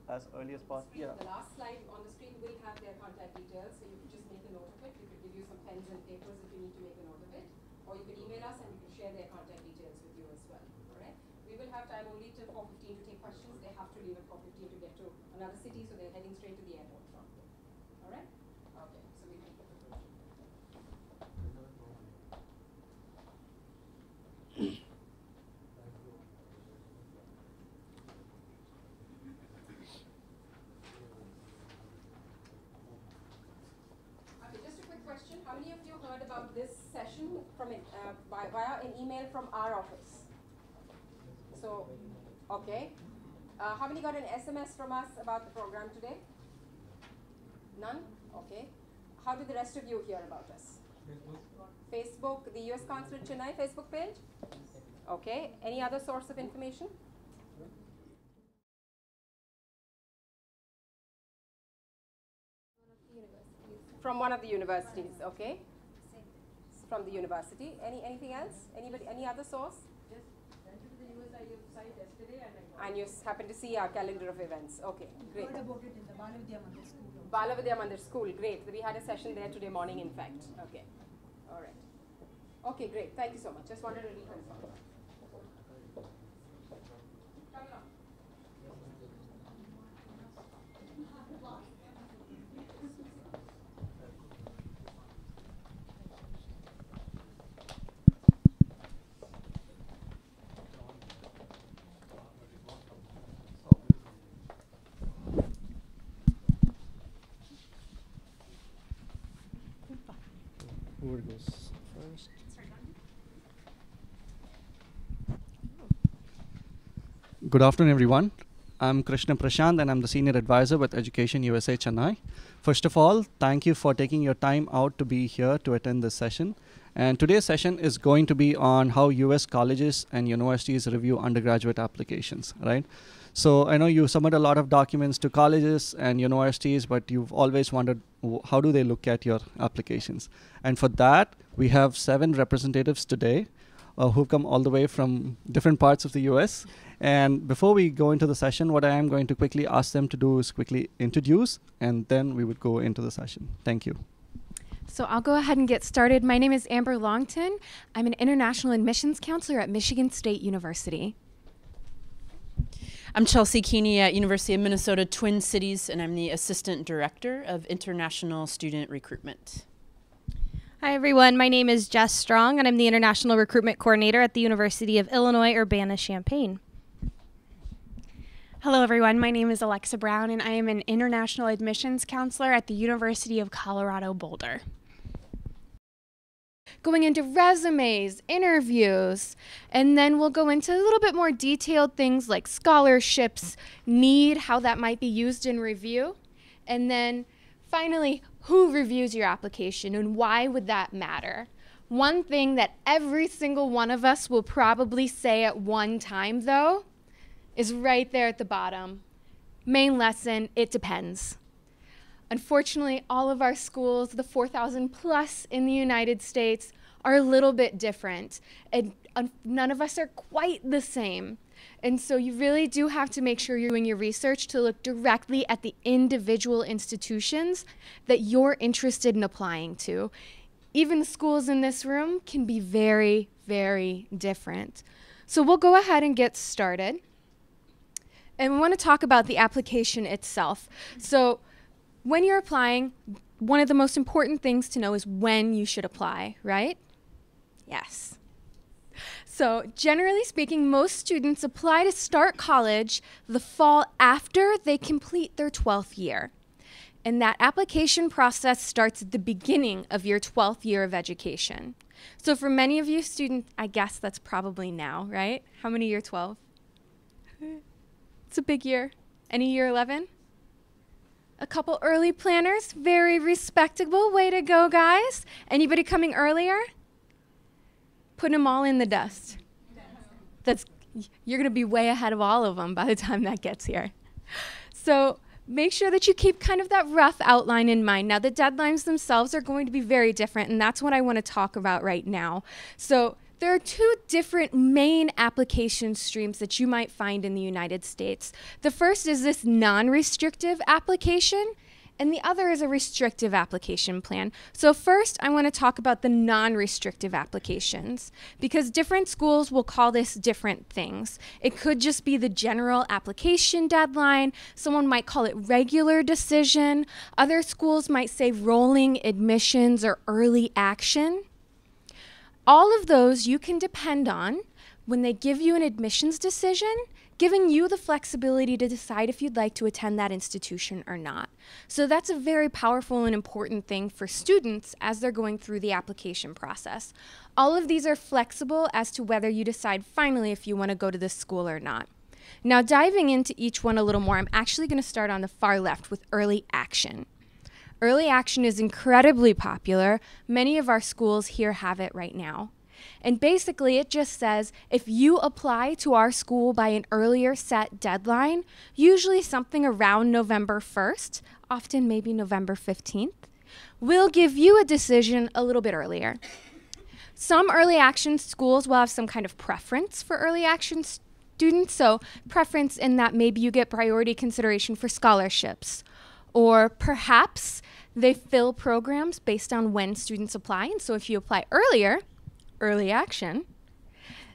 as early as possible. Yeah. The last slide on the screen will have their contact details, so you could just make a note of it. We could give you some pens and papers if you need to make a note of it, or you could email us and we could share their contact details with you as well. All right. We will have time only till 4:15 to take questions. They have to leave at 4:15 to get to another city, so they're heading straight to the airport from here. All right. Okay. So we can. How many of you heard about this session from via an email from our office? So, okay. How many got an SMS from us about the program today? None? Okay. How did the rest of you hear about us? Facebook, the U.S.Consulate Chennai Facebook page? Okay. Any other source of information? From one of the universities, okay. From the university. Anything else? Anybody? Any other source? Just went to the USIF site yesterday and you happen to see our calendar of events. Okay, great. Heard about it in the Balavidya Mandir school. Balavidya Mandir school, great. We had a session there today morning, in fact. Okay, all right. Okay, great. Thank you so much. Just wanted to reconfirm. Who goes first? Good afternoon, everyone. I'm Krishna Prashant, and I'm the Senior Advisor with Education USA Chennai. First of all, thank you for taking your time out to be here to attend this session. And today's session is going to be on how US colleges and universities review undergraduate applications, right? So I know you submit a lot of documents to colleges and universities, but you've always wondered how do they look at your applications? And for that, we have 7 representatives today who've come all the way from different parts of the US. And before we go into the session, what I am going to quickly ask them to do is quickly introduce, and then we would go into the session. Thank you. So I'll go ahead and get started. My name is Amber Longton. I'm an international admissions counselor at Michigan State University. I'm Chelsea Keeney at University of Minnesota Twin Cities, and I'm the Assistant Director of International Student Recruitment. Hi, everyone. My name is Jess Strong, and I'm the International Recruitment Coordinator at the University of Illinois Urbana-Champaign. Hello, everyone. My name is Alexa Brown, and I am an International Admissions Counselor at the University of Colorado Boulder. Going into resumes, interviews, and then we'll go into a little bit more detailed things like scholarships, need, how that might be used in review, and then finally, who reviews your application and why would that matter? One thing that every single one of us will probably say at one time, though, is right there at the bottom. Main lesson, it depends. Unfortunately, all of our schools, the 4,000 plus in the United States, are a little bit different. And none of us are quite the same. And so you really do have to make sure you're doing your research to look directly at the individual institutions that you're interested in applying to. Even the schools in this room can be very, very different. So we'll go ahead and get started. And we want to talk about the application itself. So when you're applying, one of the most important things to know is when you should apply, right? Yes. So generally speaking, most students apply to start college the fall after they complete their 12th year. And that application process starts at the beginning of your 12th year of education. So for many of you students, I guess that's probably now, right? How many year 12? It's a big year. Any year 11? A couple early planners, very respectable. Way to go, guys. Anybody coming earlier? Putting them all in the dust. You're going to be way ahead of all of them by the time that gets here. So make sure that you keep kind of that rough outline in mind. Now, the deadlines themselves are going to be very different, and that's what I want to talk about right now. So There are two different main application streams that you might find in the United States. The first is this non-restrictive application, and the other is a restrictive application plan. So first, I want to talk about the non-restrictive applications, because different schools will call this different things. It could just be the general application deadline. Someone might call it regular decision. Other schools might say rolling admissions or early action. All of those you can depend on when they give you an admissions decision, giving you the flexibility to decide if you'd like to attend that institution or not. So that's a very powerful and important thing for students as they're going through the application process. All of these are flexible as to whether you decide finally if you want to go to this school or not. Now, diving into each one a little more, I'm actually going to start on the far left with early action. Early action is incredibly popular. Many of our schools here have it right now. And basically, it just says if you apply to our school by an earlier set deadline, usually something around November 1st, often maybe November 15th, we'll give you a decision a little bit earlier. Some early action schools will have some kind of preference for early action students, so preference in that maybe you get priority consideration for scholarships, or perhaps they fill programs based on when students apply, and so if you apply earlier, early action,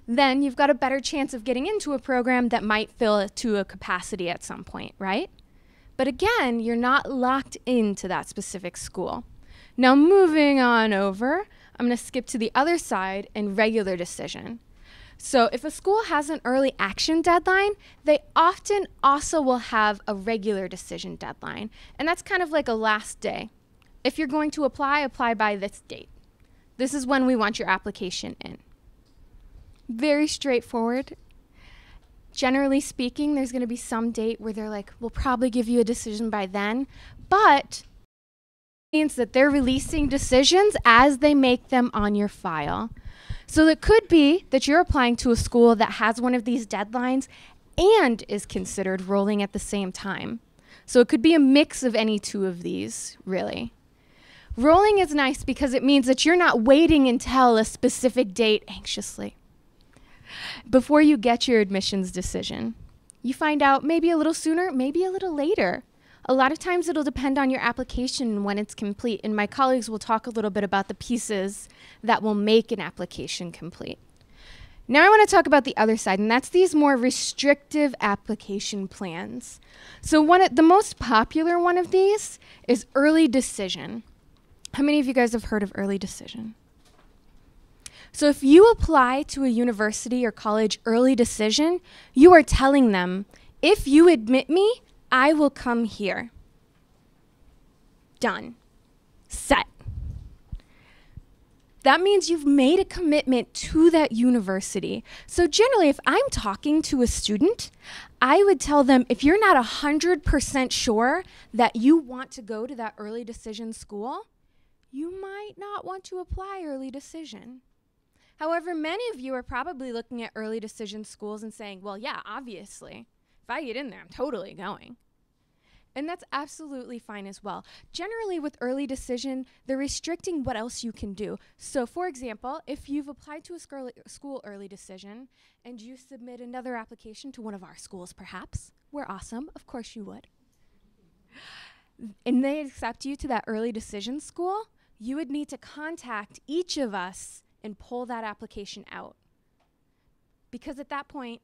then you've got a better chance of getting into a program that might fill to a capacity at some point, right? But again, you're not locked into that specific school. Now moving on over, I'm going to skip to the other side and regular decision. So if a school has an early action deadline, they often also will have a regular decision deadline. And that's kind of like a last day. If you're going to apply by this date. This is when we want your application in. Very straightforward. Generally speaking, there's going to be some date where they're like, we'll probably give you a decision by then, but it means that they're releasing decisions as they make them on your file. So it could be that you're applying to a school that has one of these deadlines and is considered rolling at the same time. So it could be a mix of any two of these, really. Rolling is nice because it means that you're not waiting until a specific date anxiously before you get your admissions decision. You find out maybe a little sooner, maybe a little later. A lot of times it'll depend on your application when it's complete, and my colleagues will talk a little bit about the pieces that will make an application complete. Now I want to talk about the other side, and that's these more restrictive application plans. So the most popular one of these is early decision. How many of you guys have heard of early decision? So if you apply to a university or college early decision, you are telling them, if you admit me, I will come here. Done. Set. That means you've made a commitment to that university. So generally, if I'm talking to a student, I would tell them, if you're not 100% sure that you want to go to that early decision school, you might not want to apply early decision. However, many of you are probably looking at early decision schools and saying, well, yeah, obviously, if I get in there, I'm totally going. And that's absolutely fine as well. Generally, with early decision, they're restricting what else you can do. So, for example, if you've applied to a school early decision and you submit another application to one of our schools, perhaps, we're awesome, of course you would, and they accept you to that early decision school, you would need to contact each of us and pull that application out. Because at that point,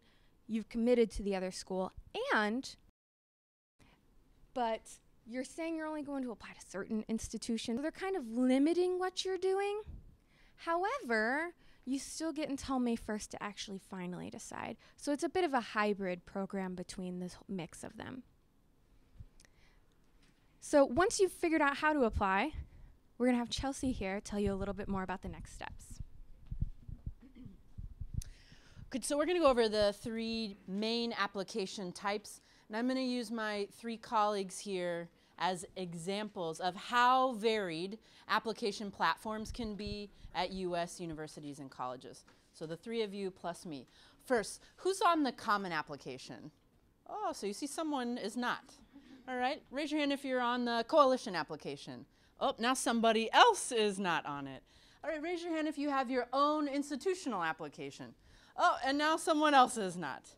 you've committed to the other school, but you're saying you're only going to apply to certain institutions. So they're kind of limiting what you're doing. However, you still get until May 1st to actually finally decide. So it's a bit of a hybrid program between this mix of them. So once you've figured out how to apply, we're going to have Chelsea here tell you a little bit more about the next steps. Good, so we're going to go over the three main application types, and I'm going to use my three colleagues here as examples of how varied application platforms can be at U.S. universities and colleges. So the three of you plus me. First, who's on the common application? Oh, so you see someone is not. All right, raise your hand if you're on the coalition application. Oh, now somebody else is not on it. All right, raise your hand if you have your own institutional application. Oh, and now someone else is not.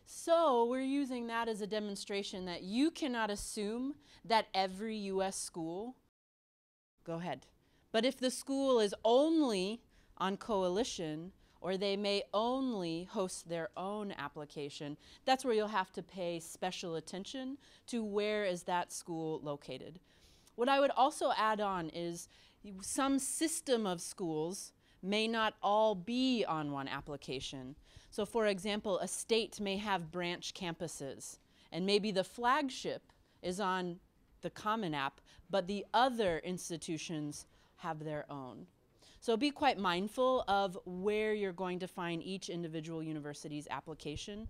So we're using that as a demonstration that you cannot assume that every U.S. school, go ahead. But if the school is only on coalition, or they may only host their own application, that's where you'll have to pay special attention to where is that school located. What I would also add on is some system of schools may not all be on one application. So for example, a state may have branch campuses, and maybe the flagship is on the Common App, but the other institutions have their own. So be quite mindful of where you're going to find each individual university's application.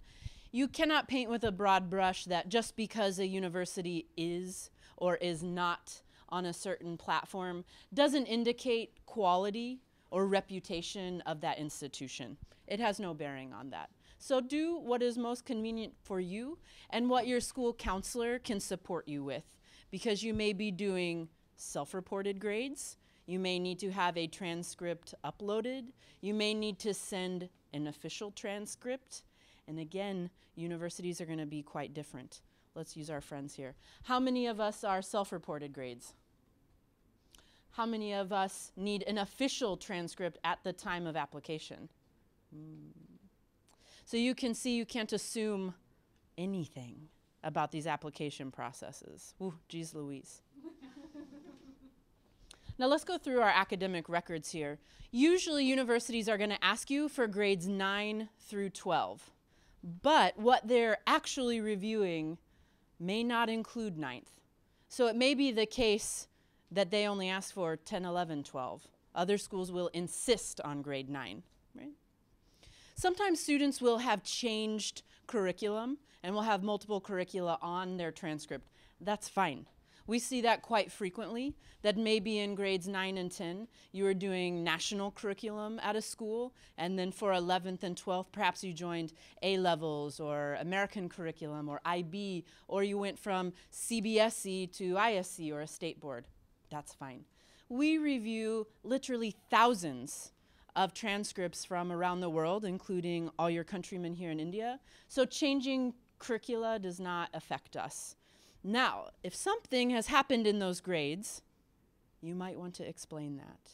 You cannot paint with a broad brush that just because a university is or is not on a certain platform doesn't indicate quality or reputation of that institution. It has no bearing on that. So do what is most convenient for you and what your school counselor can support you with, because you may be doing self-reported grades. You may need to have a transcript uploaded. You may need to send an official transcript. And again, universities are going to be quite different. Let's use our friends here. How many of us are self-reported grades? How many of us need an official transcript at the time of application? So you can see you can't assume anything about these application processes. Ooh, geez Louise. Now let's go through our academic records here. Usually universities are going to ask you for grades 9 through 12, but what they're actually reviewing may not include 9th. So it may be the case that they only ask for 10, 11, 12. Other schools will insist on grade 9, right? Sometimes students will have changed curriculum and will have multiple curricula on their transcript. That's fine. We see that quite frequently, that maybe in grades 9 and 10, you were doing national curriculum at a school, and then for 11th and 12th, perhaps you joined A-levels or American curriculum or IB, or you went from CBSE to ISC or a state board. That's fine. We review literally thousands of transcripts from around the world, including all your countrymen here in India, so changing curricula does not affect us. Now, if something has happened in those grades, you might want to explain that.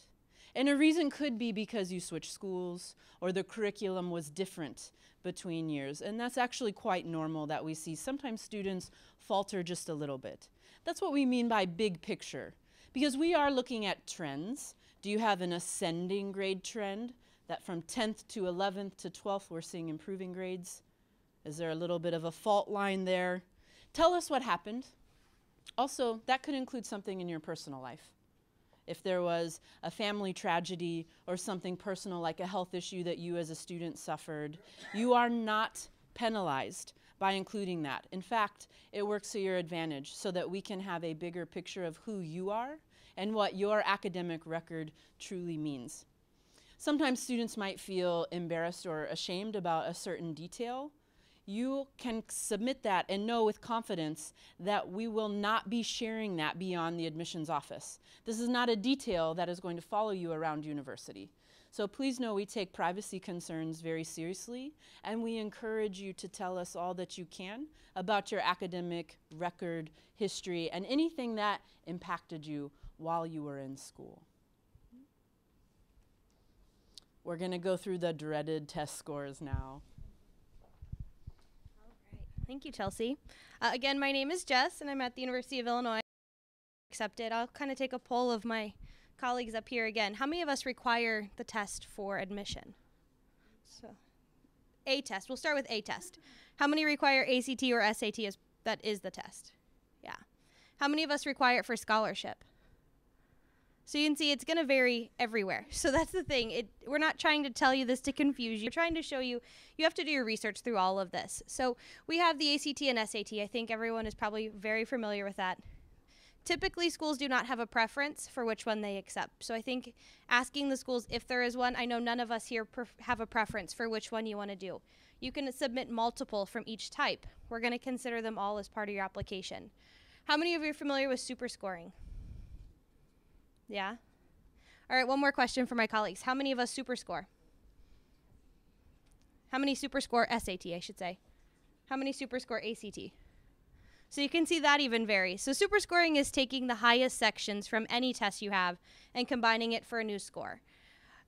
And a reason could be because you switched schools or the curriculum was different between years. And that's actually quite normal that we see. Sometimes students falter just a little bit. That's what we mean by big picture, because we are looking at trends. Do you have an ascending grade trend that from 10th to 11th to 12th we're seeing improving grades? Is there a little bit of a fault line there? Tell us what happened. Also, that could include something in your personal life. If there was a family tragedy or something personal like a health issue that you as a student suffered, you are not penalized by including that. In fact, it works to your advantage so that we can have a bigger picture of who you are and what your academic record truly means. Sometimes students might feel embarrassed or ashamed about a certain detail. You can submit that and know with confidence that we will not be sharing that beyond the admissions office. This is not a detail that is going to follow you around university. So please know we take privacy concerns very seriously, and we encourage you to tell us all that you can about your academic record, history, and anything that impacted you while you were in school. We're going to go through the dreaded test scores now. Thank you, Chelsea. Again, my name is Jess, and I'm at the University of Illinois. Accepted. I'll kind of take a poll of my colleagues up here again. How many of us require the test for admission? So, A test. We'll start with A test. How many require ACT or SAT as that is the test? Yeah. How many of us require it for scholarship? So you can see it's going to vary everywhere. So that's the thing. We're not trying to tell you this to confuse you. We're trying to show you you have to do your research through all of this. So we have the ACT and SAT. I think everyone is probably very familiar with that. Typically, schools do not have a preference for which one they accept. So I think asking the schools if there is one, I know none of us here have a preference for which one you want to do. You can submit multiple from each type. We're going to consider them all as part of your application. How many of you are familiar with super scoring? Yeah? All right, one more question for my colleagues. How many of us super score? How many super score SAT, I should say? How many super score ACT? So you can see that even varies. So super scoring is taking the highest sections from any test you have and combining it for a new score.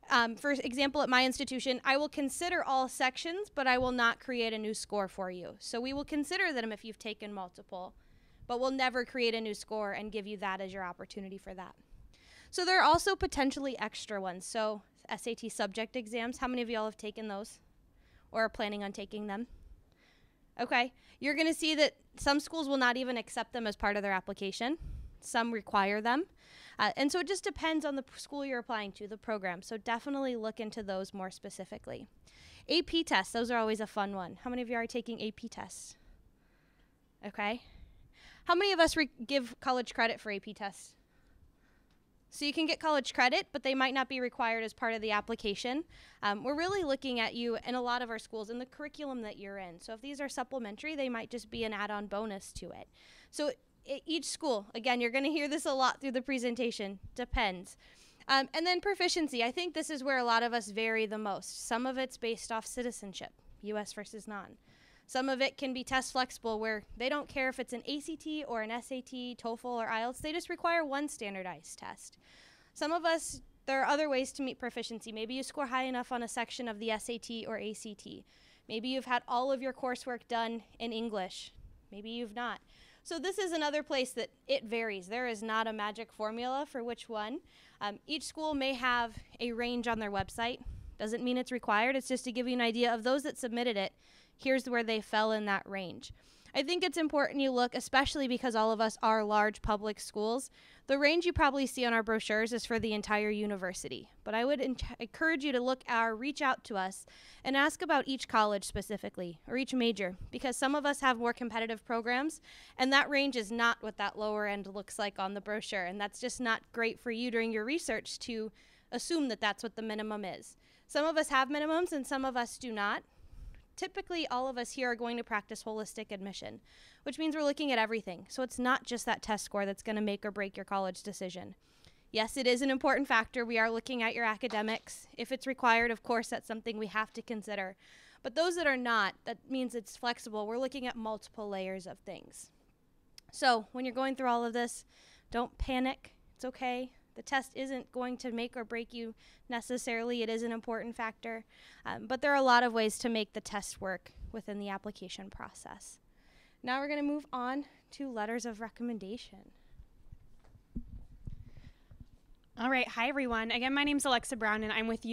For example, at my institution, I will consider all sections, but I will not create a new score for you. So we will consider them if you've taken multiple, but we'll never create a new score and give you that as your opportunity for that. So there are also potentially extra ones. So SAT subject exams, how many of y'all have taken those or are planning on taking them? Okay, you're going to see that some schools will not even accept them as part of their application. Some require them. And so it just depends on the school you're applying to, the program. So definitely look into those more specifically. AP tests, those are always a fun one. How many of you are taking AP tests? Okay. How many of us give college credit for AP tests? So you can get college credit, but they might not be required as part of the application. We're really looking at you in a lot of our schools in the curriculum that you're in. So if these are supplementary, they might just be an add-on bonus to it. So each school, again, you're going to hear this a lot through the presentation, depends. And then proficiency. I think this is where a lot of us vary the most. Some of it's based off citizenship, U.S. versus non. Some of it can be test flexible where they don't care if it's an ACT or an SAT, TOEFL, or IELTS. They just require one standardized test. Some of us, there are other ways to meet proficiency. Maybe you score high enough on a section of the SAT or ACT. Maybe you've had all of your coursework done in English. Maybe you've not. So this is another place that it varies. There is not a magic formula for which one. Each school may have a range on their website. Doesn't mean it's required. It's just to give you an idea of those that submitted it. Here's where they fell in that range. I think it's important you look, especially because all of us are large public schools. The range you probably see on our brochures is for the entire university. But I would encourage you to reach out to us and ask about each college specifically, or each major, because some of us have more competitive programs, and that range is not what that lower end looks like on the brochure. And that's just not great for you during your research to assume that that's what the minimum is. Some of us have minimums and some of us do not. Typically, all of us here are going to practice holistic admission, which means we're looking at everything. So it's not just that test score that's going to make or break your college decision. Yes, it is an important factor. We are looking at your academics. If it's required, of course, that's something we have to consider. But those that are not, that means it's flexible. We're looking at multiple layers of things. So when you're going through all of this, don't panic. It's okay. The test isn't going to make or break you necessarily. It is an important factor. But there are a lot of ways to make the test work within the application process. Now we're going to move on to letters of recommendation. All right. Hi, everyone. Again, my name's Alexa Brown, and I'm with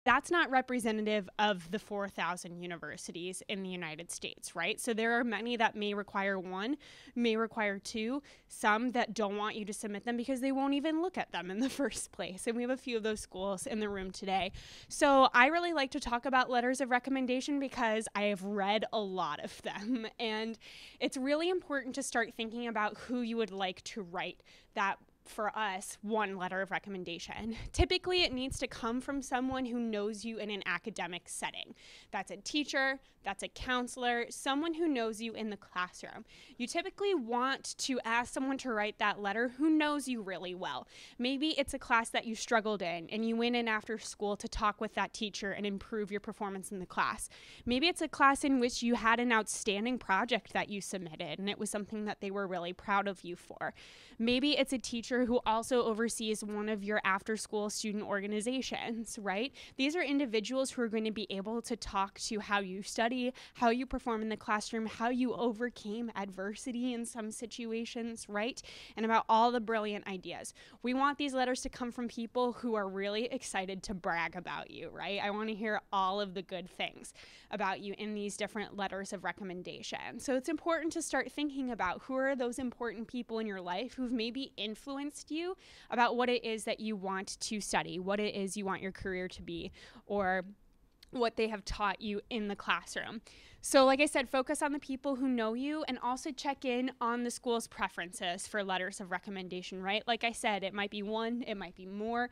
That's not representative of the 4,000 universities in the United States, right? So there are many that may require one, may require two, some that don't want you to submit them because they won't even look at them in the first place. And we have a few of those schools in the room today. So I really like to talk about letters of recommendation because I have read a lot of them. And it's really important to start thinking about who you would like to write that for us, one letter of recommendation. Typically, it needs to come from someone who knows you in an academic setting. That's a teacher, that's a counselor, someone who knows you in the classroom. You typically want to ask someone to write that letter who knows you really well. Maybe it's a class that you struggled in and you went in after school to talk with that teacher and improve your performance in the class. Maybe it's a class in which you had an outstanding project that you submitted and it was something that they were really proud of you for. Maybe it's a teacher who also oversees one of your after-school student organizations, right? These are individuals who are going to be able to talk to how you study, how you perform in the classroom, how you overcame adversity in some situations, right? And about all the brilliant ideas. We want these letters to come from people who are really excited to brag about you, right? I want to hear all of the good things about you in these different letters of recommendation. So it's important to start thinking about who are those important people in your life who've maybe influenced you about what it is that you want to study, what it is you want your career to be, or what they have taught you in the classroom. So like I said, focus on the people who know you and also check in on the school's preferences for letters of recommendation, right? Like I said, it might be one, it might be more.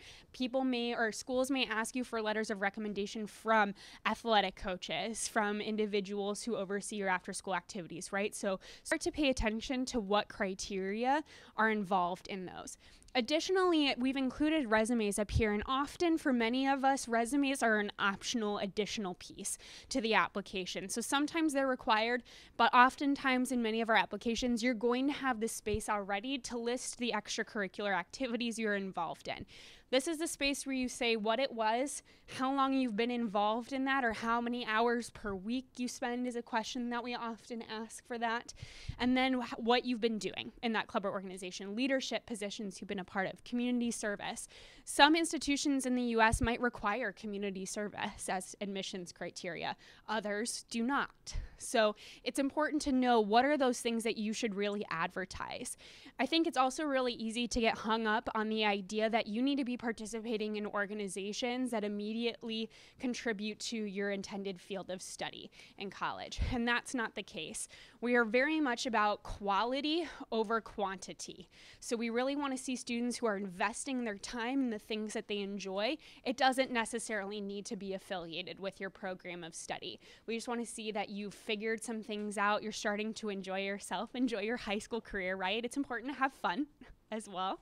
Schools may ask you for letters of recommendation from athletic coaches, from individuals who oversee your after-school activities, right? So start to pay attention to what criteria are involved in those. Additionally, we've included resumes up here, and often for many of us, resumes are an optional additional piece to the application. So sometimes they're required, but oftentimes in many of our applications, you're going to have the space already to list the extracurricular activities you're involved in. This is the space where you say what it was, how long you've been involved in that, or how many hours per week you spend is a question that we often ask for that. And then what you've been doing in that club or organization, leadership positions you've been a part of, community service. Some institutions in the US might require community service as admissions criteria. Others do not. So it's important to know what are those things that you should really advertise. I think it's also really easy to get hung up on the idea that you need to be participating in organizations that immediately contribute to your intended field of study in college. And that's not the case. We are very much about quality over quantity. So we really want to see students who are investing their time in the things that they enjoy. It doesn't necessarily need to be affiliated with your program of study. We just want to see that you've figured some things out. You're starting to enjoy yourself, enjoy your high school career, right? It's important to have fun as well.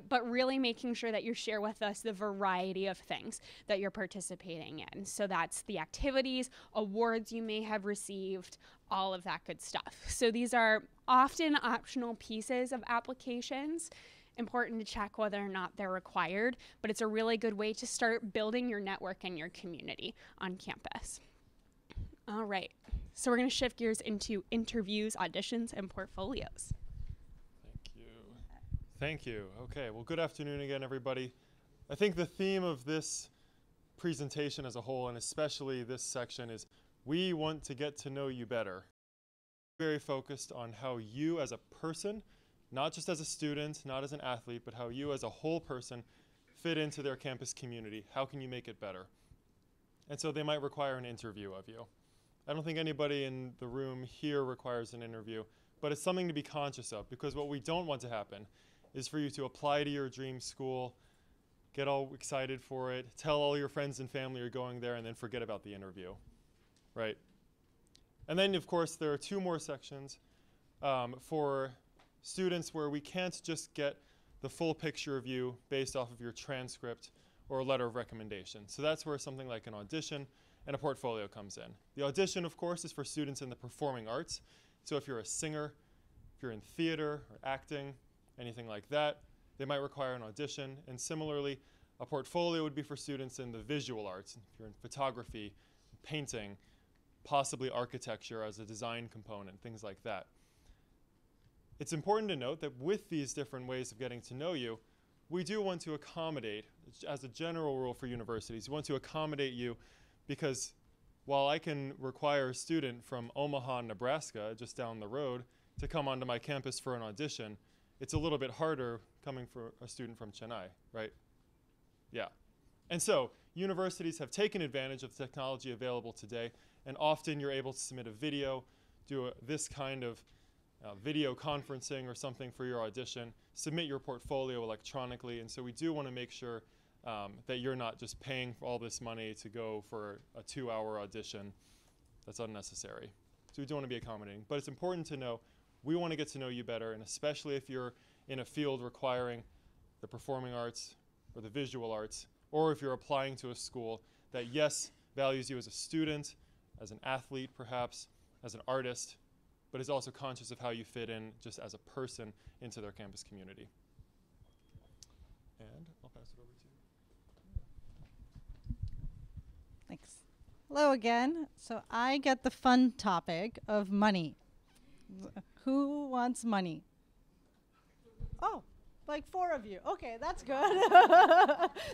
But really making sure that you share with us the variety of things that you're participating in. So that's the activities, awards you may have received, all of that good stuff. So these are often optional pieces of applications. Important to check whether or not they're required, but it's a really good way to start building your network and your community on campus. All right, so we're going to shift gears into interviews, auditions, and portfolios. Thank you. Okay, well, good afternoon again, everybody. I think the theme of this presentation as a whole, and especially this section, is we want to get to know you better. Very focused on how you as a person, not just as a student, not as an athlete, but how you as a whole person fit into their campus community. How can you make it better? And so they might require an interview of you. I don't think anybody in the room here requires an interview, but it's something to be conscious of, because what we don't want to happen is for you to apply to your dream school, get all excited for it, tell all your friends and family you're going there, and then forget about the interview, right? And then, of course, there are two more sections for students where we can't just get the full picture of you based off of your transcript or a letter of recommendation. So that's where something like an audition and a portfolio comes in. The audition, of course, is for students in the performing arts. So if you're a singer, if you're in theater or acting, anything like that, they might require an audition. And similarly, a portfolio would be for students in the visual arts. If you're in photography, painting, possibly architecture as a design component, things like that. It's important to note that with these different ways of getting to know you, we do want to accommodate, as a general rule for universities, we want to accommodate you, because while I can require a student from Omaha, Nebraska, just down the road, to come onto my campus for an audition, it's a little bit harder coming for a student from Chennai, right? Yeah. And so universities have taken advantage of the technology available today, and often you're able to submit a video, do this kind of video conferencing or something for your audition, submit your portfolio electronically, and so we do want to make sure that you're not just paying for all this money to go for a 2-hour audition. That's unnecessary. So we do want to be accommodating. But it's important to know we want to get to know you better, and especially if you're in a field requiring the performing arts or the visual arts, or if you're applying to a school that, yes, values you as a student, as an athlete perhaps, as an artist, but is also conscious of how you fit in just as a person into their campus community. And I'll pass it over to you. Thanks. Hello again. So I get the fun topic of money. Who wants money? Oh, like 4 of you. Okay, that's good.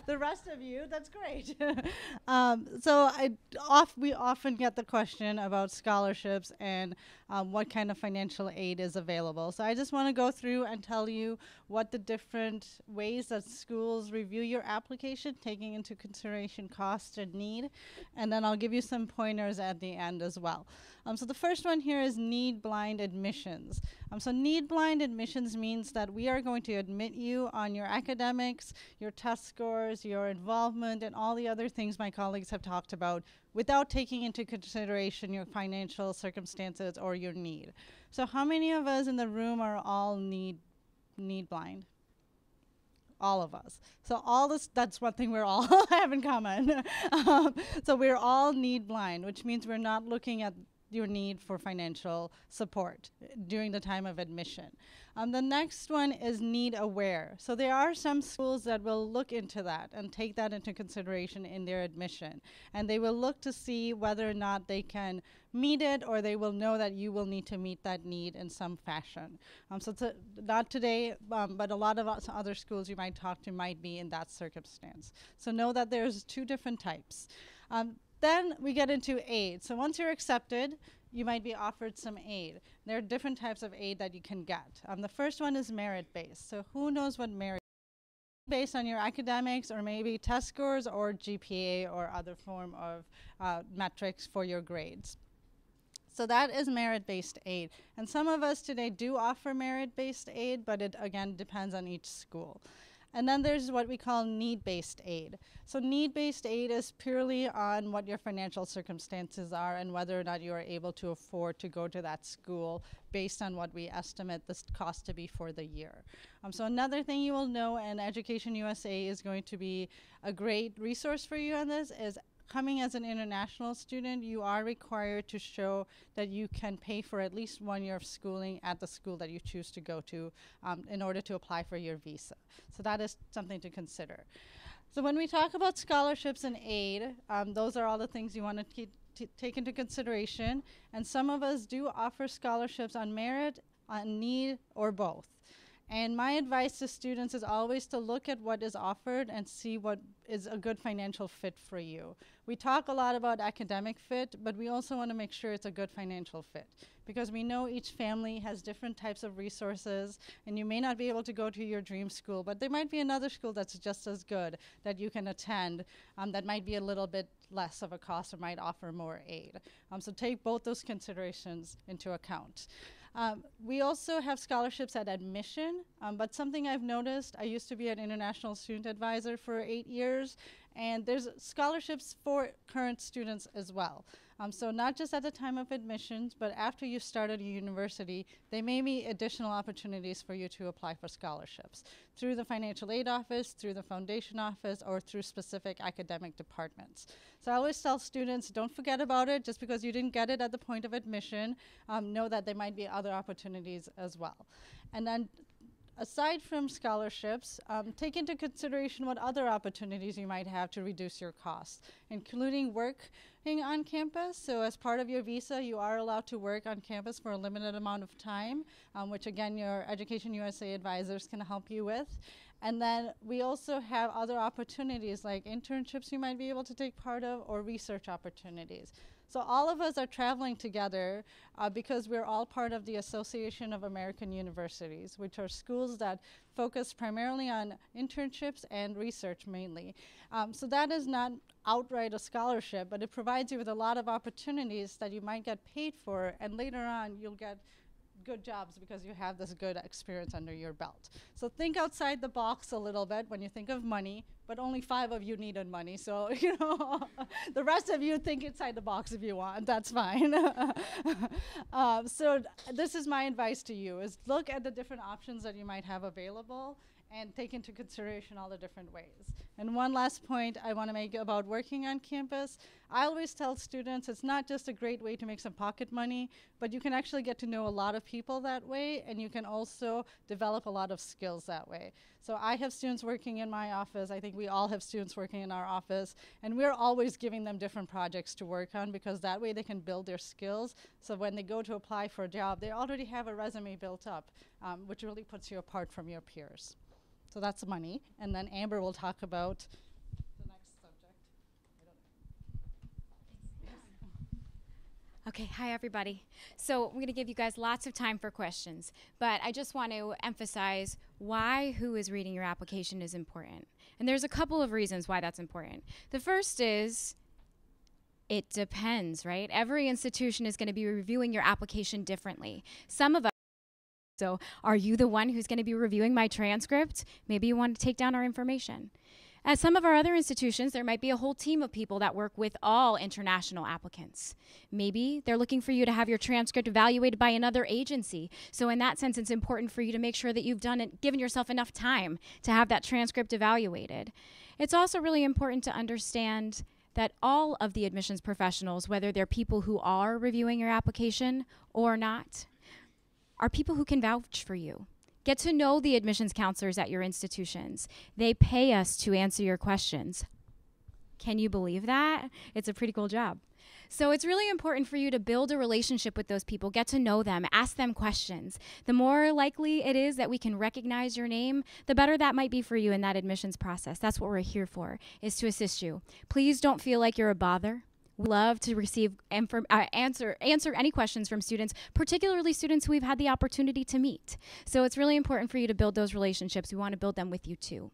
The rest of you, that's great. So we often get the question about scholarships and what kind of financial aid is available. So I just want to go through and tell you what the different ways that schools review your application, taking into consideration cost and need, and then I'll give you some pointers at the end as well. So the first one here is need-blind admissions. So need-blind admissions means that we are going to admit you on your academics, your test scores, your involvement, and all the other things my colleagues have talked about without taking into consideration your financial circumstances or your need. So how many of us in the room are all need blind? all of us. So all this, that's one thing we're all have in common. So we're all need blind, which means we're not looking at your need for financial support during the time of admission. The next one is need aware. So there are some schools that will look into that and take that into consideration in their admission. And they will look to see whether or not they can meet it, or they will know that you will need to meet that need in some fashion. So not today, but a lot of other schools you might talk to might be in that circumstance. So know that there's two different types. Then we get into aid. So once you're accepted, you might be offered some aid. There are different types of aid that you can get. The first one is merit-based. So who knows what merit is? Based on your academics or maybe test scores or GPA or other form of metrics for your grades. So that is merit-based aid. And some of us today do offer merit-based aid, but it again depends on each school. And then there's what we call need-based aid. So need-based aid is purely on what your financial circumstances are and whether or not you are able to afford to go to that school based on what we estimate this cost to be for the year. So another thing you will know, and Education USA is going to be a great resource for you on this, is coming as an international student, you are required to show that you can pay for at least 1 year of schooling at the school that you choose to go to in order to apply for your visa. So that is something to consider. So when we talk about scholarships and aid, those are all the things you want to take into consideration. And some of us do offer scholarships on merit, on need, or both. And my advice to students is always to look at what is offered and see what is a good financial fit for you. We talk a lot about academic fit, but we also want to make sure it's a good financial fit, because we know each family has different types of resources, and you may not be able to go to your dream school, but there might be another school that's just as good that you can attend that might be a little bit less of a cost or might offer more aid. So take both those considerations into account. We also have scholarships at admission, but something I've noticed, I used to be an international student advisor for 8 years, and there's scholarships for current students as well. So not just at the time of admissions, but after you started a university, there may be additional opportunities for you to apply for scholarships through the financial aid office, through the foundation office, or through specific academic departments. So I always tell students, don't forget about it. Just because you didn't get it at the point of admission, know that there might be other opportunities as well. And then aside from scholarships, take into consideration what other opportunities you might have to reduce your costs, including working on campus. So as part of your visa, you are allowed to work on campus for a limited amount of time, which again, your Education USA advisors can help you with. And then we also have other opportunities like internships you might be able to take part of, or research opportunities. So all of us are traveling together because we're all part of the Association of American Universities, which are schools that focus primarily on internships and research mainly. So that is not outright a scholarship, but it provides you with a lot of opportunities that you might get paid for, and later on you'll get good jobs because you have this good experience under your belt. So think outside the box a little bit when you think of money, but only 5 of you needed money. So, you know, the rest of you think inside the box if you want, that's fine. So this is my advice to you, is look at the different options that you might have available and take into consideration all the different ways. And one last point I want to make about working on campus. I always tell students it's not just a great way to make some pocket money, but you can actually get to know a lot of people that way, and you can also develop a lot of skills that way. So I have students working in my office. I think we all have students working in our office, and we're always giving them different projects to work on, because that way they can build their skills. So when they go to apply for a job, they already have a resume built up, which really puts you apart from your peers. So that's money. And then Amber will talk about the next subject. Okay, hi everybody. So I'm going to give you guys lots of time for questions, but I just want to emphasize why who is reading your application is important. And there's a couple of reasons why that's important. The first is it depends, right? Every institution is going to be reviewing your application differently. Some of us, so are you the one who's going to be reviewing my transcript? Maybe you want to take down our information. At some of our other institutions, there might be a whole team of people that work with all international applicants. Maybe they're looking for you to have your transcript evaluated by another agency. So in that sense, it's important for you to make sure that you've done it, given yourself enough time to have that transcript evaluated. It's also really important to understand that all of the admissions professionals, whether they're people who are reviewing your application or not, are people who can vouch for you. Get to know the admissions counselors at your institutions. They pay us to answer your questions. Can you believe that? It's a pretty cool job. So it's really important for you to build a relationship with those people, get to know them, ask them questions. The more likely it is that we can recognize your name, the better that might be for you in that admissions process. That's what we're here for, is to assist you. Please don't feel like you're a bother. We love to receive answer any questions from students, particularly students who we've had the opportunity to meet. So it's really important for you to build those relationships. We want to build them with you too.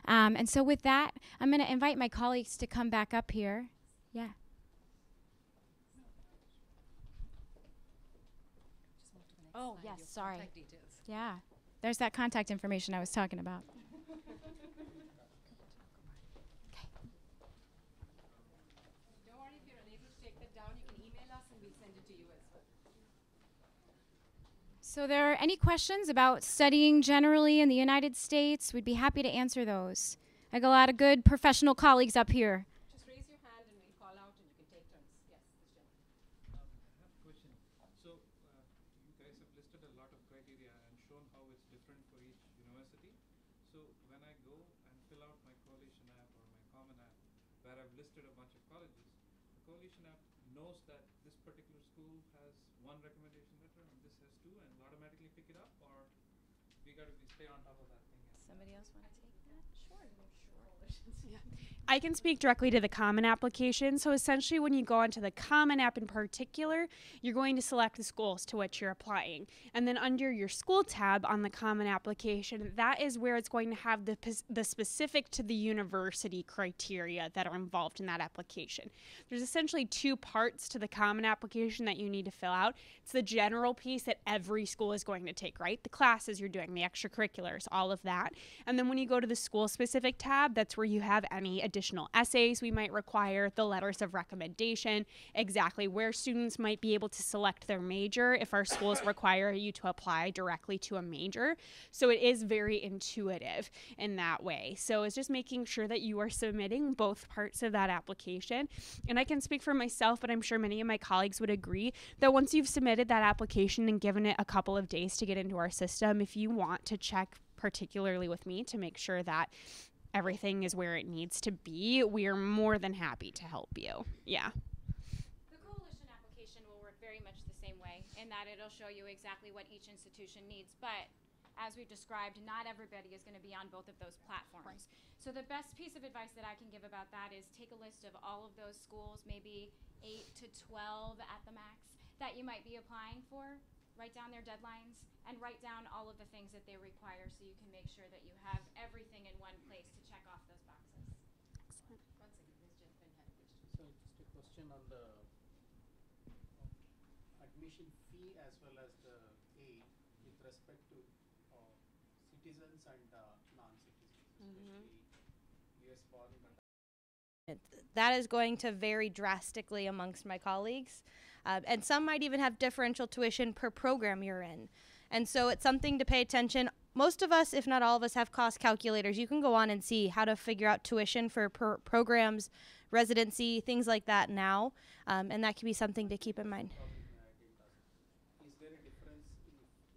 And so with that, I'm going to invite my colleagues to come back up here. Yeah. Oh, yes, sorry. Yeah, there's that contact information I was talking about. Don't worry, if you're unable to take that down, you can email us and we'll send it to you as well. So there are any questions about studying generally in the United States? We'd be happy to answer those. I got a lot of good professional colleagues up here. Just raise your hand and we'll call out and you can take turns. Yes, this gentleman. I have a question. So, you guys have listed a lot of criteria and shown how it's different for each university. So, when I go and fill out my coalition app or my common app, where I've listed a bunch of colleges, the coalition app knows that this particular school has one recommendation letter and this has two, and will automatically pick it up, or we got to stay on top of that thing? Somebody else want to take that? Sure. I can speak directly to the Common application. So essentially, when you go onto the Common app in particular, you're going to select the schools to which you're applying. And then under your school tab on the Common application, that is where it's going to have the specific to the university criteria that are involved in that application. There's essentially two parts to the Common application that you need to fill out. It's the general piece that every school is going to take, right? The classes you're doing, the extracurriculars, all of that. And then when you go to the school-specific tab, that's where you have any additional essays we might require, the letters of recommendation, exactly where students might be able to select their major if our schools require you to apply directly to a major. So it is very intuitive in that way. So it's just making sure that you are submitting both parts of that application. And I can speak for myself, but I'm sure many of my colleagues would agree that once you've submitted that application and given it a couple of days to get into our system, if you want to check particularly with me to make sure that everything is where it needs to be, we are more than happy to help you. Yeah. The coalition application will work very much the same way in that it'll show you exactly what each institution needs. But as we've described, not everybody is going to be on both of those platforms. Right. So the best piece of advice that I can give about that is take a list of all of those schools, maybe 8 to 12 at the max, that you might be applying for. Write down their deadlines and write down all of the things that they require so you can make sure that you have everything in one place to check off those boxes. Excellent. One second, this gentleman had a question. So just a question on the admission fee as well as the aid with respect to citizens and non-citizens, especially US born. That is going to vary drastically amongst my colleagues. And some might even have differential tuition per program you're in. And so it's something to pay attention. Most of us, if not all of us, have cost calculators. You can go on and see how to figure out tuition for programs, residency, things like that now. And that can be something to keep in mind. Is there a difference if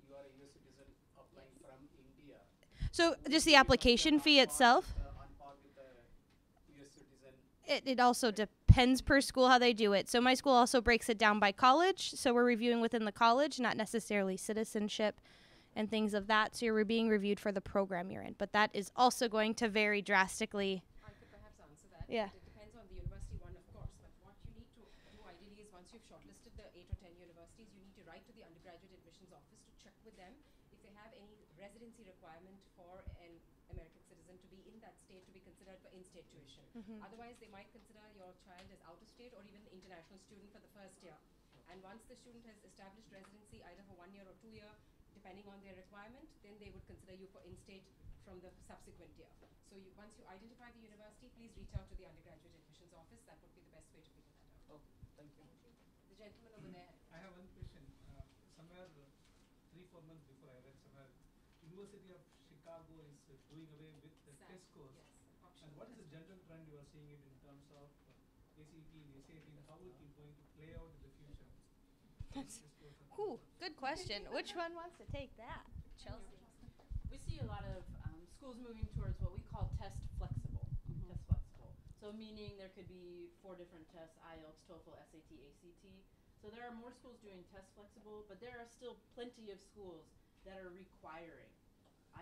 you are a US citizen applying from India? So just the application fee itself? On par with a US citizen? It also depends per school how they do it. So my school also breaks it down by college. So we're reviewing within the college, not necessarily citizenship and things of that. So you're being reviewed for the program you're in. But that is also going to vary drastically. I could perhaps answer that. Yeah. It depends on the university one, of course. But what you need to do ideally is once you've shortlisted the 8 or 10 universities, you need to write to the undergraduate admissions office to check with them if they have any residency requirement for an American citizen to be in that state to be considered for in-state tuition. Otherwise, they might consider your child as out-of-state or even international student for the first year. And once the student has established residency either for 1 year or 2 year, depending on their requirement, then they would consider you for in-state from the subsequent year. So once you identify the university, please reach out to the undergraduate admissions office. That would be the best way to figure that out. Okay, thank you. The gentleman over there. I have one question. Somewhere 3-4 months before, I read somewhere University of Chicago is doing away with the test scores. Yes, and what is the general trend you are seeing it in terms of ACT and SAT, and how it is going to play out in the future? Ooh, good question. Which one wants to take that? Chelsea. We see a lot of schools moving towards what we call test flexible. Test flexible. So meaning there could be 4 different tests: IELTS, TOEFL, SAT, ACT. So there are more schools doing test flexible, but there are still plenty of schools that are requiring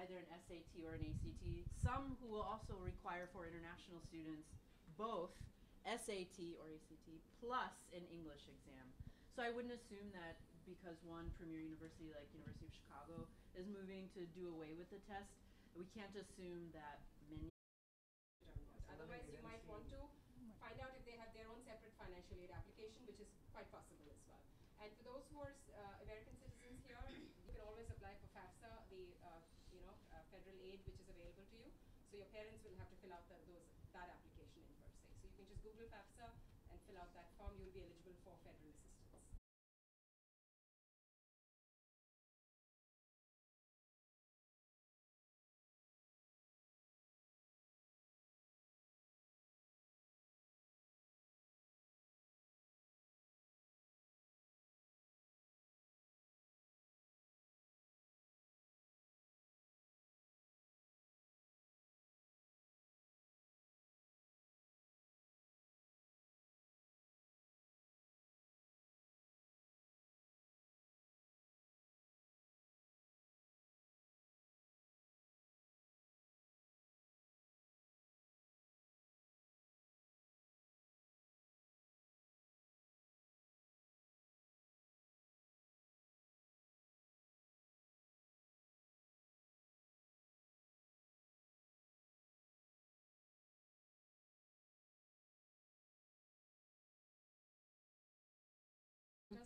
either an SAT or an ACT. Some who will also require for international students both SAT or ACT plus an English exam. So I wouldn't assume that because one premier university like University of Chicago is moving to do away with the test, we can't assume that many. Otherwise, you might want to find out if they have their own separate financial aid application, which is quite possible as well. And for those who are American citizens here, you can always apply for FAFSA, the federal aid which is available to you. So your parents will have to fill out that application in per se. So you can just Google FAFSA and fill out that form. You'll be eligible for federal assistance.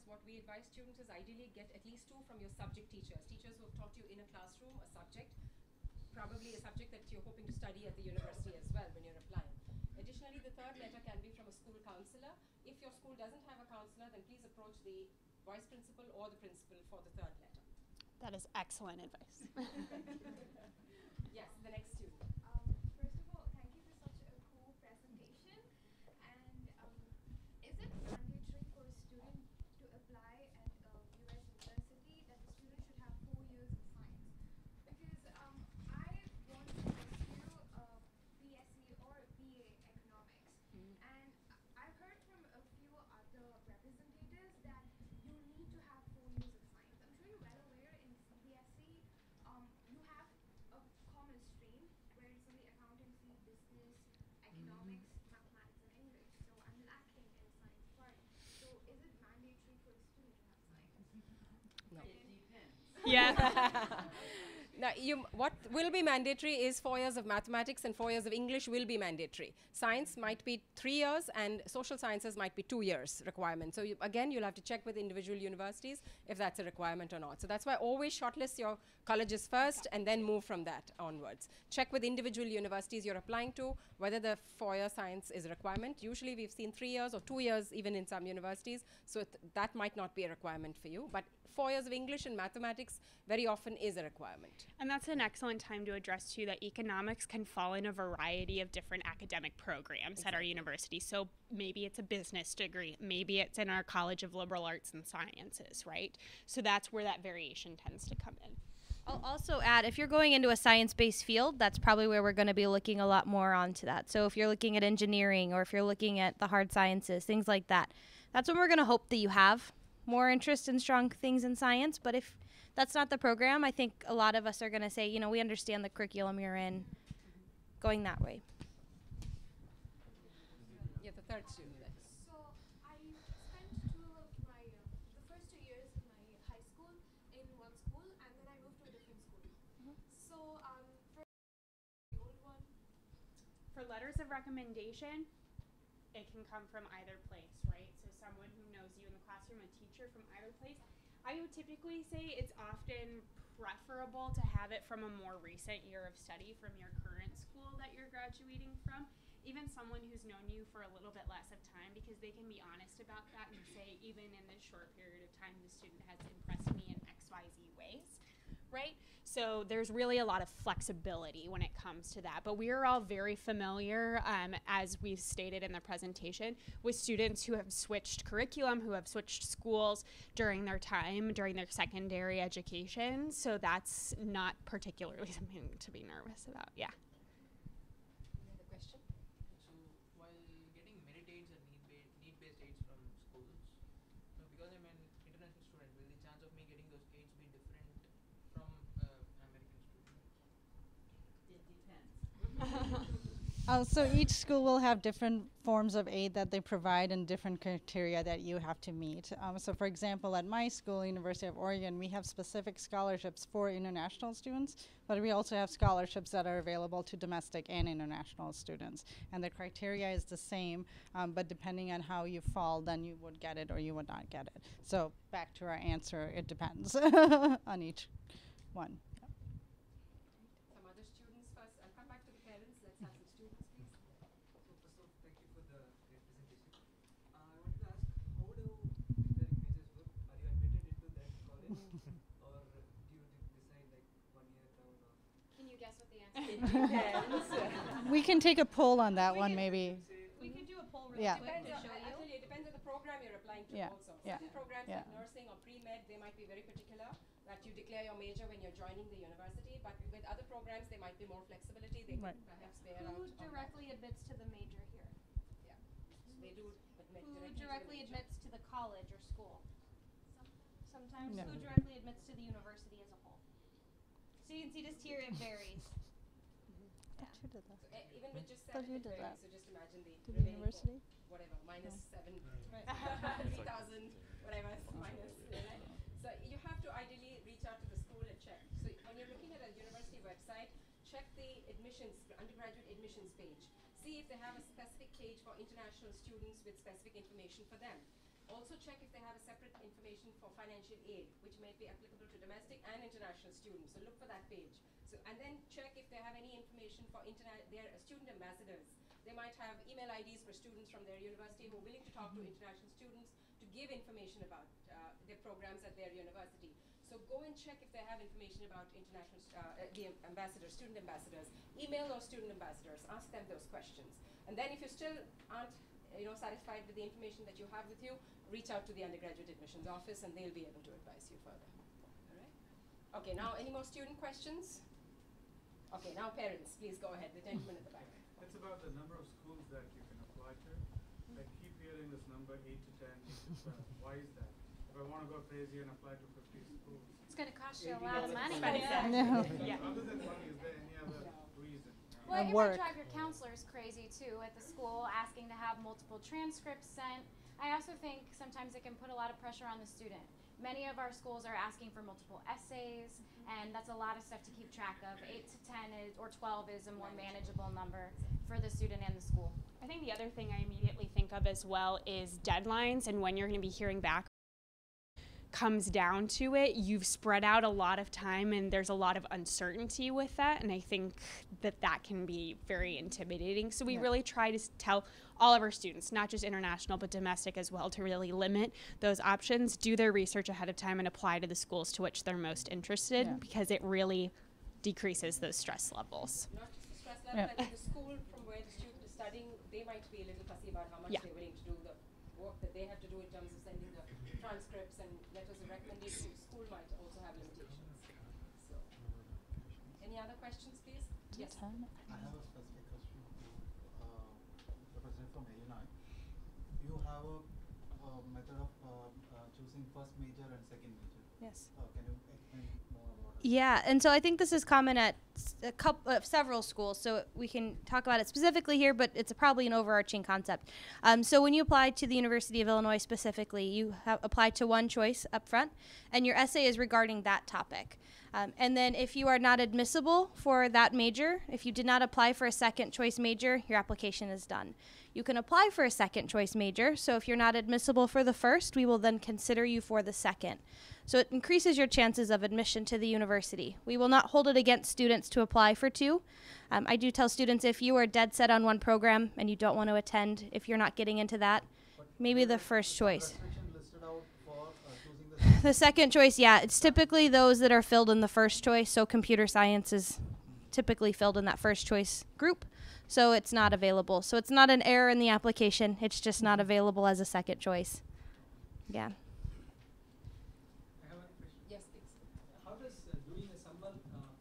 What we advise students is ideally get at least 2 from your subject teachers who have taught you in a classroom a subject, probably a subject that you're hoping to study at the university as well when you're applying. Additionally, the third letter can be from a school counselor. If your school doesn't have a counselor, then please approach the vice principal or the principal for the third letter. That is excellent advice. Yes, the next student. First of all, thank you for such a cool presentation. And is it mandatory for a student to apply at a U.S. university that the student should have 4 years of science? Because I want to pursue a BSc or a BA economics. And I've heard from a few other representatives that you need to have 4 years of science. I'm sure you're well aware in CBSE, you have a common stream where it's only accountancy, business, economics, mathematics, and English. So I'm lacking in science part. So is it mandatory for a student to have science? No. It depends. Yeah. Now, what will be mandatory is 4 years of mathematics and 4 years of English will be mandatory. Science might be 3 years and social sciences might be 2 years requirement. So again, you'll have to check with individual universities if that's a requirement or not. So that's why always shortlist your colleges first and then move from that onwards. Check with individual universities you're applying to whether the 4-year science is a requirement. Usually we've seen 3 years or 2 years even in some universities. So that might not be a requirement for you. But 4 years of English and mathematics very often is a requirement. And that's an excellent time to address too that economics can fall in a variety of different academic programs at our university. So maybe it's a business degree, maybe it's in our College of Liberal Arts and Sciences, right? So that's where that variation tends to come in. I'll also add, if you're going into a science-based field, that's probably where we're going to be looking a lot more onto that. So if you're looking at engineering or if you're looking at the hard sciences, things like that, that's when we're going to hope that you have more interest in strong things in science. But if that's not the program, I think a lot of us are going to say, you know, we understand the curriculum you're in, going that way. Yeah, the third student. So I spent the first 2 years of my high school in one school, and then I moved to a different school. So for the old one. For letters of recommendation, it can come from either place, right? So someone who knows you in the classroom, a teacher from either place. I would typically say it's often preferable to have it from a more recent year of study from your current school that you're graduating from. Even someone who's known you for a little bit less of time, because they can be honest about that and say, even in this short period of time, the student has impressed me in XYZ ways, right? So there's really a lot of flexibility when it comes to that. But we are all very familiar, as we've stated in the presentation, with students who have switched curriculum, who have switched schools during their time, during their secondary education. So that's not particularly something to be nervous about, yeah. Another question? So while getting merit aids and need-based aids from schools, so because I'm an international student, will the chance of me getting those aids be different from American student? It depends. So each school will have different forms of aid that they provide and different criteria that you have to meet. So for example, at my school, University of Oregon, we have specific scholarships for international students, but we also have scholarships that are available to domestic and international students. And the criteria is the same, but depending on how you fall, then you would get it or you would not get it. So back to our answer, it depends on each one. Some other students first. I'll come back to the parents. Let's have some students, please. So first of all, thank you for the great presentation. I wanted to ask, how do engineering majors work? Are you admitted into that college, or do you decide like 1 year down? Or Can you guess what the answer It is? depends. We can take a poll on that one, maybe. We could do a poll really Yeah. quick Depends to on, show I you. tell you, it depends on the program you're applying to Yeah, also. yeah, Certain programs yeah. like nursing or pre-med, they might be very particular that you declare your major when you're joining the university, but with other programs, there might be more flexibility. They Right. can perhaps bear Who out on that. directly admits to the major here? Yeah. So they do admit Who directly directly to the major. admits to the college or school? Sometimes. Yeah. Who directly admits to the university as a whole? So you can see just here it varies. Who did that? So, even with just Thought 7, you it did varies. that. So just imagine the To the remaining university? whatever, minus 7, Right. 3,000, whatever, minus, right? So you have to ideally reach out to the school and check. So when you're looking at a university website, check the undergraduate admissions page. See if they have a specific page for international students with specific information for them. Also check if they have a separate information for financial aid, which may be applicable to domestic and international students. So look for that page. So, and then check if they have any information for their student ambassadors. They might have email IDs for students from their university who are willing to talk to international students to give information about their programs at their university. So go and check if they have information about international the ambassadors, student ambassadors. Email those student ambassadors, ask them those questions. And then if you still aren't satisfied with the information that you have with you, reach out to the undergraduate admissions office and they'll be able to advise you further. All right? Okay, now any more student questions? Okay, now parents, please go ahead. The gentleman at the back. It's about the number of schools that you can apply to. I keep hearing this number 8 to 10, 8 to 12. Why is that? If I want to go crazy and apply to 50 schools. It's going to cost you a lot of money. No. Other than money, is there any other reason? Well, And it work. might drive your counselors crazy too at the school, asking to have multiple transcripts sent. I also think sometimes it can put a lot of pressure on the student. Many of our schools are asking for multiple essays, and that's a lot of stuff to keep track of. 8 to 10 or 12 is a more manageable number for the student and the school. I think the other thing I immediately think of as well is deadlines and when you're going to be hearing back. Comes down to it, you've spread out a lot of time and there's a lot of uncertainty with that, and I think that can be very intimidating. So we really try to tell all of our students, not just international but domestic as well, to really limit those options, do their research ahead of time and apply to the schools to which they're most interested, because it really decreases those stress levels. Not just the stress level, I think the school from where the student is studying, they might be a little fussy about how much they're willing to do, the work that they have to do in terms of sending the transcripts and letters of recommendation. School might also have limitations. So, any other questions, please? Yes. I have a specific question to representative from Illinois. You have a method of choosing first major and second major. Yes. Can you explain more about it? Yeah, and so I think this is common at several schools, so we can talk about it specifically here, but it's probably an overarching concept. So when you apply to the University of Illinois specifically, you apply to one choice up front, and your essay is regarding that topic. And then if you are not admissible for that major, if you did not apply for a second choice major, your application is done. You can apply for a second choice major, so if you're not admissible for the first, we will then consider you for the second. So it increases your chances of admission to the university. We will not hold it against students to apply for two. I do tell students, if you are dead set on one program and you don't want to attend, if you're not getting into that, maybe the first choice. The second choice, yeah, it's typically those that are filled in the first choice. So computer science is typically filled in that first choice group. So it's not available. So it's not an error in the application. It's just not available as a second choice. Yeah. I have a question. Yes, please. How does doing a summer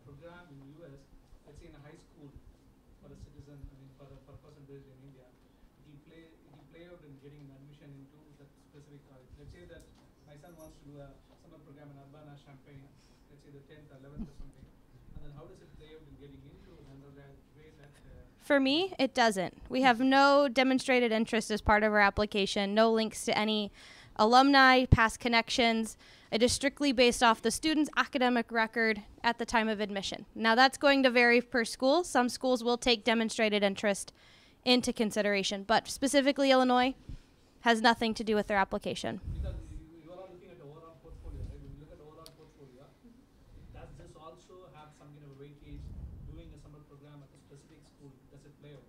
program in US, let's say in a high school for a citizen, I mean for a person based in India, it will play out in getting an admission into that specific college. Let's say that my son wants to do a summer program in Urbana, Champaign, let's say the 10th, 11th or something, and then how does it play out in getting into an undergraduate at For me, it doesn't. We have no demonstrated interest as part of our application, no links to any alumni, past connections. It is strictly based off the student's academic record at the time of admission. Now, that's going to vary per school. Some schools will take demonstrated interest into consideration, but specifically Illinois has nothing to do with their application. because you are all looking at the overall portfolio, right? When you look at the overall portfolio, does this also have some kind of a weightage doing a summer program at a specific school? Does it play out?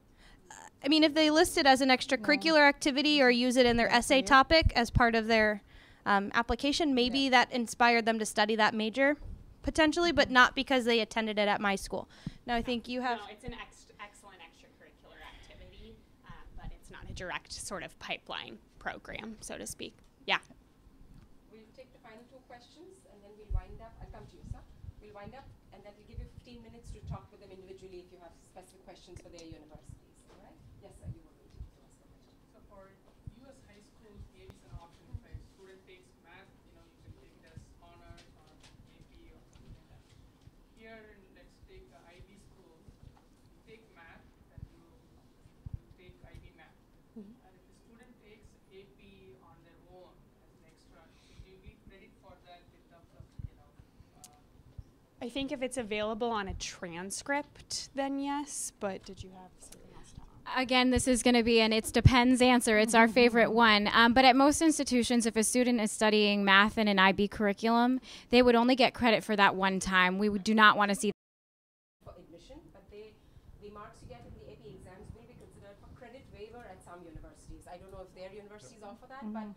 I mean, if they list it as an extracurricular activity or use it in their essay topic as part of their application, maybe that inspired them to study that major, potentially, but not because they attended it at my school. Now, I think you have... No, it's an excellent extracurricular activity, but it's not a direct sort of pipeline program, so to speak. Yeah. We'll take the final two questions and then we'll wind up. I'll come to you, sir. We'll wind up and then we'll give you 15 minutes to talk with them individually if you have specific questions for their universities. All right? Yes, sir. You were waiting to ask a question. So for US high school, maybe it's an option if a student takes math, you know, you can take it as honors or AP or something like that. Here, let's take the IB school. You take math, then you take IB math. And if the student takes AP on their own as an extra, do you give credit for that in terms of, you know, I think if it's available on a transcript, then yes, but did you have something else to add? Again, this is going to be an "it's depends" answer. It's our favorite one. But at most institutions, if a student is studying math in an IB curriculum, they would only get credit for that one time. We do not want to see For admission, but the marks you get in the AP exams will be considered for credit waiver at some universities. I don't know if their universities offer that, but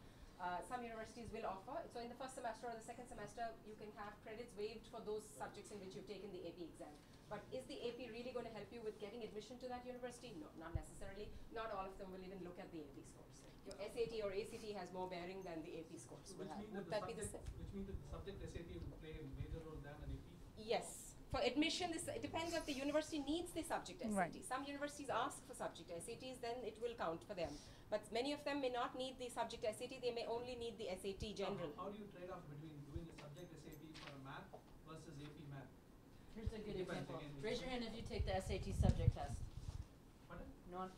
some universities will offer. So in the first semester or the second semester, you can have credits waived for those subjects in which you've taken the AP exam. But is the AP really going to help you with getting admission to that university? No, not necessarily. Not all of them will even look at the AP scores. Your SAT or ACT has more bearing than the AP scores will have. Would that be the same? Which means that the subject SAT would play a major role than an AP? Yes. For admission, it depends if the university needs the subject SAT. Right. Some universities ask for subject SATs, then it will count for them. But many of them may not need the subject SAT, they may only need the SAT general. How do you trade off between doing a subject SAT for math versus AP math? Here's a good Depends example. again. Raise your hand if you take the SAT subject test. Pardon?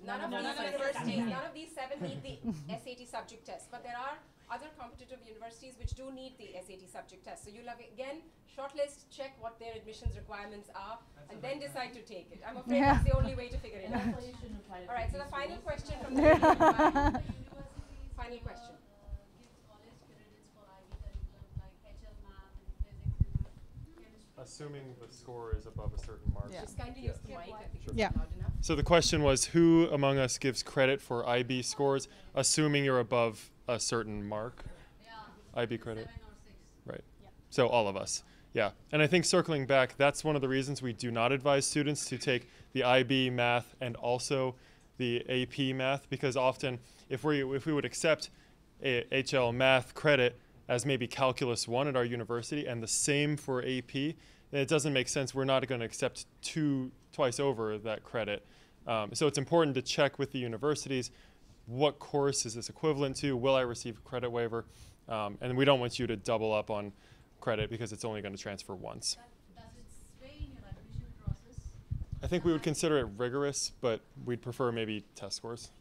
None of these universities, none of these 7 need the SAT subject test. But there are other competitive universities which do need the SAT subject test. So you'll have, again, shortlist, check what their admissions requirements are, and then decide to take it. I'm afraid that's the only way to figure it out. All right, so the final question from the final question. Assuming the score is above a certain mark. Yeah. Just kindly use the mic, I think it's Yeah. loud enough. So the question was, who among us gives credit for IB scores, assuming you're above a certain mark? IB credit. Right. So all of us. Yeah. And I think circling back, that's one of the reasons we do not advise students to take the IB math and also the AP math, because often if we would accept HL math credit as maybe calculus 1 at our university and the same for AP, then it doesn't make sense. We're not going to accept twice over that credit. So it's important to check with the universities, what course is this equivalent to? Will I receive a credit waiver? And we don't want you to double up on credit because it's only going to transfer once. Does it sway in your admission process? I think we would consider it rigorous, but we'd prefer maybe test scores.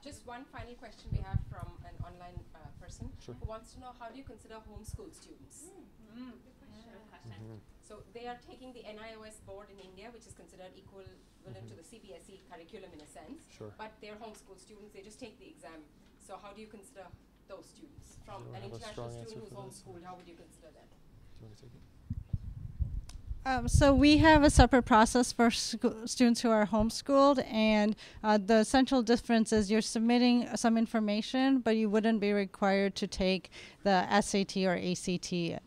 Just one final question we have from an online person Sure. who wants to know, how do you consider homeschool students? So they are taking the NIOS board in India, which is considered equivalent to the CBSE curriculum in a sense. Sure. But they're homeschool students, they just take the exam. So how do you consider those students from Anyone an have a international strong answer student who's for this? homeschooled? How would you consider them? Do you want to take it? So we have a separate process for students who are homeschooled, and the essential difference is you're submitting some information, but you wouldn't be required to take the SAT or ACT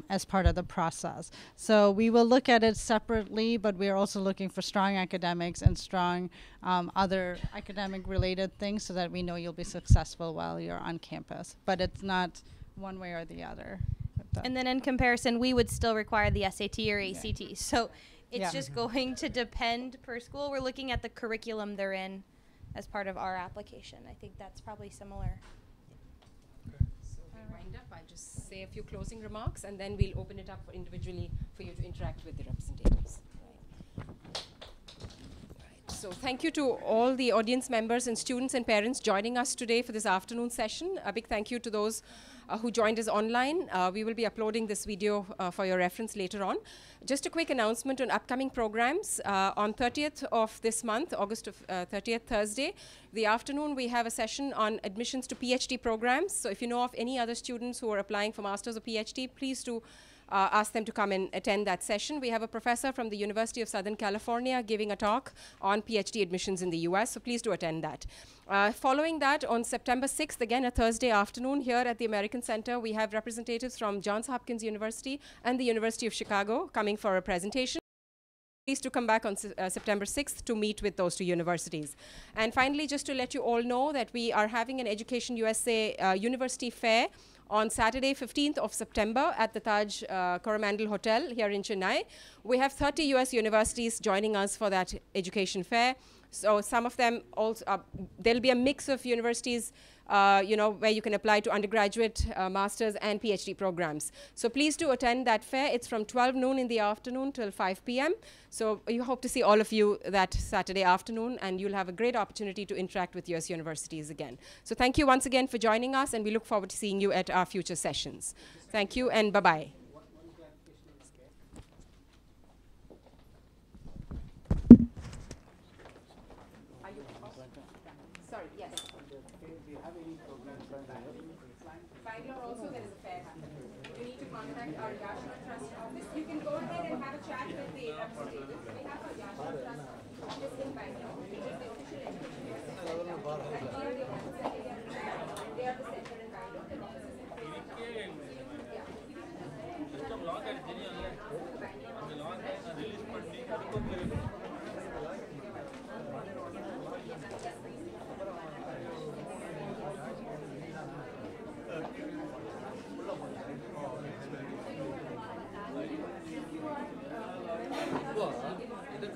as part of the process. So we will look at it separately, but we're also looking for strong academics and strong other academic related things so that we know you'll be successful while you're on campus. But it's not one way or the other. And then in comparison, we would still require the SAT or ACT. So it's Yeah. just going to depend per school. We're looking at the curriculum they're in as part of our application. I think that's probably similar. So we'll wind up. I'll just say a few closing remarks, and then we'll open it up for individually for you to interact with the representatives. So thank you to all the audience members and students and parents joining us today for this afternoon session. A big thank you to those who joined us online. We will be uploading this video for your reference later on. Just a quick announcement on upcoming programs. On 30th of this month, August 30th, Thursday, the afternoon, we have a session on admissions to PhD programs. So if you know of any other students who are applying for Masters or PhD, please do ask them to come and attend that session. We have a professor from the University of Southern California giving a talk on PhD admissions in the US, so please do attend that. Following that, on September 6th, again a Thursday afternoon, here at the American Center, we have representatives from Johns Hopkins University and the University of Chicago coming for a presentation. Please to come back on September 6th to meet with those two universities. And finally, just to let you all know that we are having an Education USA University Fair on Saturday, 15th of September at the Taj Coromandel Hotel here in Chennai. We have 30 US universities joining us for that education fair. So some of them also, there'll be a mix of universities, where you can apply to undergraduate, master's and PhD programs. So please do attend that fair. It's from 12 noon in the afternoon till 5 p.m. So we hope to see all of you that Saturday afternoon, and you'll have a great opportunity to interact with US universities again. So thank you once again for joining us, and we look forward to seeing you at our future sessions. Thank you, and bye-bye. Sorry, yes. Bangalore also there is a fair happening. You need to contact our Yashna Trust office. You can go ahead and have a chat with the representatives. We have our Yashna Trust office in Bangalore, which is the official education center. And we are the center.